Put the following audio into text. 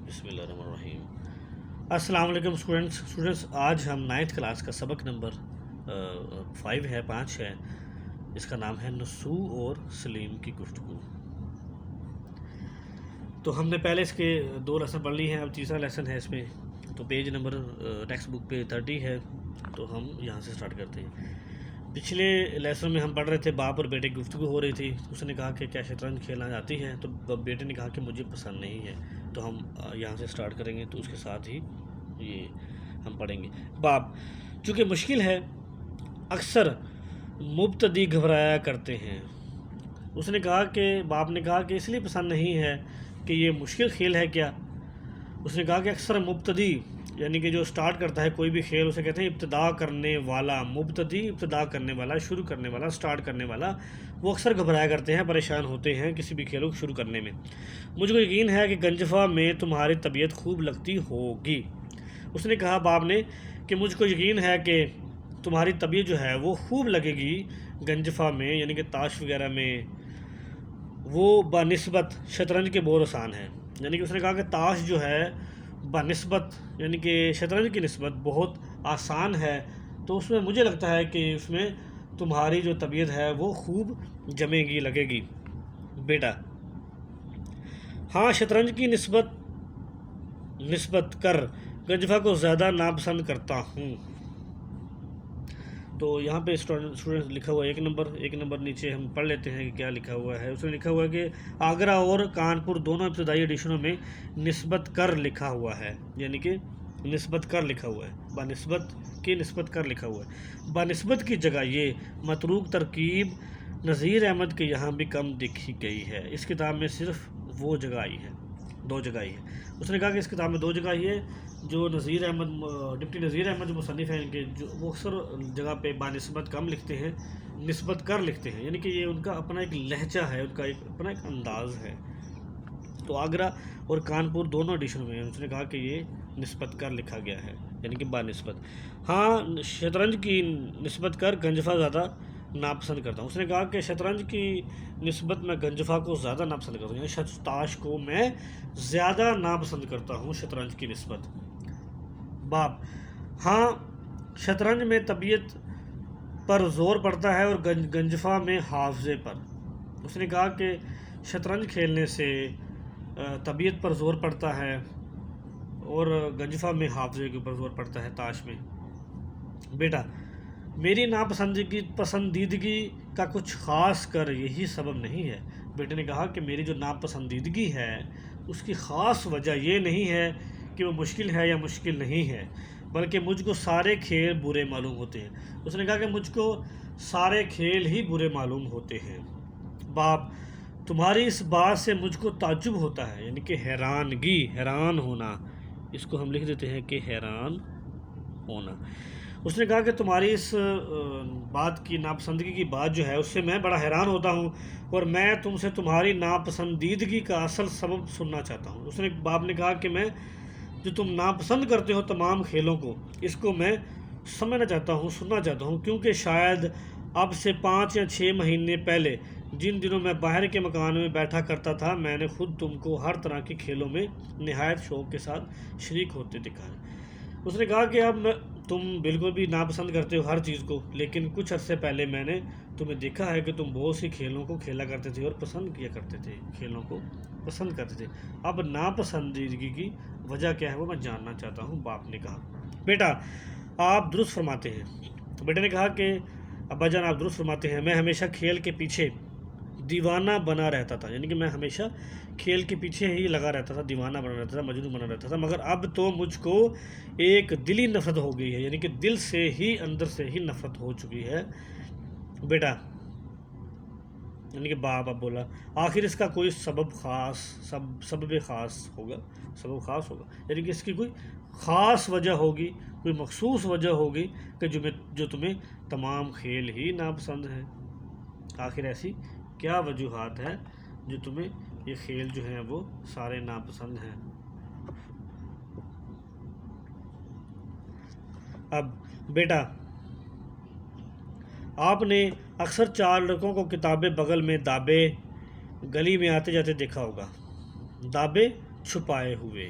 بسم اللہ الرحمن الرحیم۔ السلام علیکم اسٹوڈنٹس، آج ہم 9th کلاس کا سبق نمبر 5 ہے، اس کا نام ہے نسو اور سلیم کی گفتگو۔ تو ہم نے پہلے اس کے 2 لیسن پڑھ لی ہیں، اب تیسرا لیسن ہے اس میں۔ تو پیج نمبر ٹیکسٹ بک پہ 30 ہے، تو ہم یہاں سے سٹارٹ کرتے ہیں۔ پچھلے لیسن میں ہم پڑھ رہے تھے باپ اور بیٹے کی گفتگو ہو رہی تھی۔ اس نے کہا کہ کیا شطرنج کھیلنا جاتی ہے، تو بیٹے نے کہا کہ مجھے پسند نہیں ہے۔ تو ہم یہاں سے سٹارٹ کریں گے، تو اس کے ساتھ ہی یہ ہم پڑھیں گے۔ باپ: چونکہ مشکل ہے اکثر مبتدی گھبرایا کرتے ہیں۔ اس نے کہا کہ باپ نے کہا کہ اس لیے پسند نہیں ہے کہ یہ مشکل کھیل ہے کیا؟ اس نے کہا کہ اکثر مبتدی یعنی کہ جو سٹارٹ کرتا ہے کوئی بھی کھیل، اسے کہتے ہیں ابتدا کرنے والا۔ مبتدی ابتدا کرنے والا، شروع کرنے والا، سٹارٹ کرنے والا، وہ اکثر گھبرایا کرتے ہیں، پریشان ہوتے ہیں کسی بھی کھیل کو شروع کرنے میں۔ مجھ کو یقین ہے کہ گنجفہ میں تمہاری طبیعت خوب لگتی ہوگی۔ اس نے کہا باپ نے کہ مجھ کو یقین ہے کہ تمہاری طبیعت جو ہے وہ خوب لگے گی گنجفہ میں، یعنی کہ تاش وغیرہ میں، وہ بنسبت شطرنج کے بہت آسان ہے۔ یعنی کہ اس نے کہا کہ تاش جو ہے بنسبت یعنی کہ شطرنج کی نسبت بہت آسان ہے، تو اس میں مجھے لگتا ہے کہ اس میں تمہاری جو طبیعت ہے وہ خوب جمے گی، لگے گی۔ بیٹا: ہاں، شطرنج کی نسبت کر گنجفہ کو زیادہ ناپسند کرتا ہوں۔ تو یہاں پہ اسٹوڈنٹ لکھا ہوا ہے ایک نمبر نیچے ہم پڑھ لیتے ہیں کہ کیا لکھا ہوا ہے۔ اس میں لکھا ہوا ہے کہ آگرہ اور کانپور دونوں ابتدائی ایڈیشنوں میں نسبت کر لکھا ہوا ہے، یعنی کہ نسبت کر لکھا ہوا ہے، بنسبت کی نسبت کر لکھا ہوا ہے۔ بنسبت کی جگہ یہ متروک ترکیب نذیر احمد کے یہاں بھی کم دیکھی گئی ہے۔ اس کتاب میں صرف وہ جگہ آئی ہے، 2 جگہ آئی ہے۔ اس نے کہا کہ اس کتاب میں 2 جگہ آئی ہے۔ جو نذیر احمد ڈپٹی نذیر احمد جو مصنف ہیں ان کے، جو وہ اکثر جگہ پہ بنسبت کم لکھتے ہیں، نسبت کر لکھتے ہیں، یعنی کہ یہ ان کا اپنا ایک لہجہ ہے، ان کا اپنا ایک انداز ہے۔ تو آگرہ اور کانپور دونوں ایڈیشنوں میں اس نے کہا کہ یہ نسبت کر لکھا گیا ہے، یعنی کہ بنسبت۔ ہاں، شطرنج کی نسبت کر گنجفہ زیادہ ناپسند کرتا ہوں۔ اس نے کہا کہ شطرنج کی نسبت میں گنجفہ کو زیادہ ناپسند کرتا ہوں، یعنی تاش کو میں زیادہ ناپسند کرتا ہوں شطرنج کی نسبت۔ باپ: ہاں، شطرنج میں طبیعت پر زور پڑتا ہے اور گنجفہ میں حافظے پر۔ اس نے کہا کہ شطرنج کھیلنے سے طبیعت پر زور پڑتا ہے اور گنجفہ میں حافظے کے اوپر زور پڑتا ہے تاش میں۔ بیٹا: میری ناپسندیدگی کا کچھ خاص کر یہی سبب نہیں ہے۔ بیٹے نے کہا کہ میری جو ناپسندیدگی ہے اس کی خاص وجہ یہ نہیں ہے کہ وہ مشکل ہے یا مشکل نہیں ہے، بلکہ مجھ کو سارے کھیل برے معلوم ہوتے ہیں۔ اس نے کہا کہ مجھ کو سارے کھیل ہی برے معلوم ہوتے ہیں۔ باپ: تمہاری اس بات سے مجھ کو تعجب ہوتا ہے، یعنی کہ حیرانگی، حیران ہونا، اس کو ہم لکھ دیتے ہیں کہ حیران ہونا۔ اس نے کہا کہ تمہاری اس بات کی ناپسندگی کی بات جو ہے اس سے میں بڑا حیران ہوتا ہوں، اور میں تم سے تمہاری ناپسندیدگی کا اصل سبب سننا چاہتا ہوں۔ اس نے باپ نے کہا کہ میں جو تم ناپسند کرتے ہو تمام کھیلوں کو، اس کو میں سمجھنا چاہتا ہوں، سننا چاہتا ہوں، کیونکہ شاید اب سے 5 یا 6 مہینے پہلے جن دنوں میں باہر کے مکان میں بیٹھا کرتا تھا، میں نے خود تم کو ہر طرح کے کھیلوں میں نہایت شوق کے ساتھ شریک ہوتے دیکھا ہے۔ اس نے کہا کہ اب تم بالکل بھی ناپسند کرتے ہو ہر چیز کو، لیکن کچھ عرصے پہلے میں نے تمہیں دیکھا ہے کہ تم بہت سی کھیلوں کو کھیلا کرتے تھے اور پسند کیا کرتے تھے، کھیلوں کو پسند کرتے تھے۔ اب ناپسندیدگی کی وجہ کیا ہے وہ میں جاننا چاہتا ہوں، باپ نے کہا۔ بیٹا: آپ درست فرماتے ہیں۔ بیٹے نے کہا کہ ابا جان آپ درست فرماتے ہیں، میں ہمیشہ کھیل کے پیچھے دیوانہ بنا رہتا تھا، یعنی کہ میں ہمیشہ کھیل کے پیچھے ہی لگا رہتا تھا، دیوانہ بنا رہتا تھا، مجنون بنا رہتا تھا، مگر اب تو مجھ کو ایک دلی نفرت ہو گئی ہے، یعنی کہ دل سے ہی، اندر سے ہی نفرت ہو چکی ہے۔ بیٹا یعنی کہ باپ اب بولا، آخر اس کا کوئی سبب خاص ہوگا، یعنی کہ اس کی کوئی خاص وجہ ہوگی، کوئی مخصوص وجہ ہوگی کہ جو تمہیں تمام کھیل ہی ناپسند ہیں۔ آخر ایسی کیا وجوہات ہے جو تمہیں یہ کھیل جو ہیں وہ سارے ناپسند ہیں؟ اب بیٹا: آپ نے اکثر 4 لڑکوں کو کتابیں بغل میں دابے گلی میں آتے جاتے دیکھا ہوگا، دابے چھپائے ہوئے۔